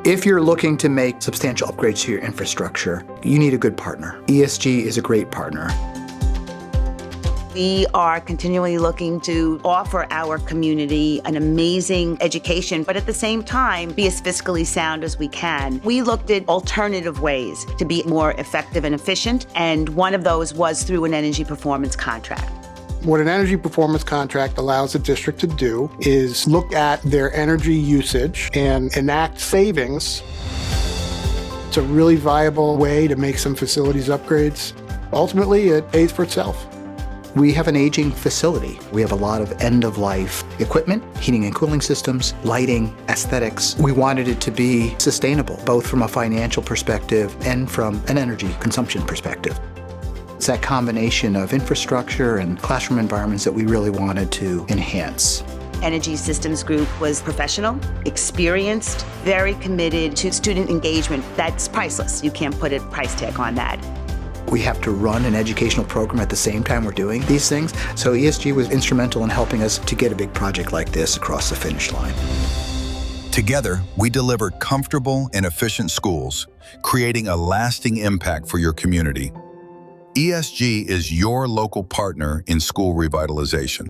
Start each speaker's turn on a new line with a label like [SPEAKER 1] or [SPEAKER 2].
[SPEAKER 1] If you're looking to make substantial upgrades to your infrastructure, you need a good partner. ESG is a great partner.
[SPEAKER 2] We are continually looking to offer our community an amazing education, but at the same time, be as fiscally sound as we can. We looked at alternative ways to be more effective and efficient, and one of those was through an energy performance contract.
[SPEAKER 3] What an energy performance contract allows a district to do is look at their energy usage and enact savings. It's a really viable way to make some facilities upgrades. Ultimately, it pays for itself.
[SPEAKER 1] We have an aging facility. We have a lot of end-of-life equipment, heating and cooling systems, lighting, aesthetics. We wanted it to be sustainable, both from a financial perspective and from an energy consumption perspective. It's that combination of infrastructure and classroom environments that we really wanted to enhance.
[SPEAKER 2] Energy Systems Group was professional, experienced, very committed to student engagement. That's priceless. You can't put a price tag on that.
[SPEAKER 1] We have to run an educational program at the same time we're doing these things. So ESG was instrumental in helping us to get a big project like this across the finish line.
[SPEAKER 4] Together, we delivered comfortable and efficient schools, creating a lasting impact for your community. ESG is your local partner in school revitalization.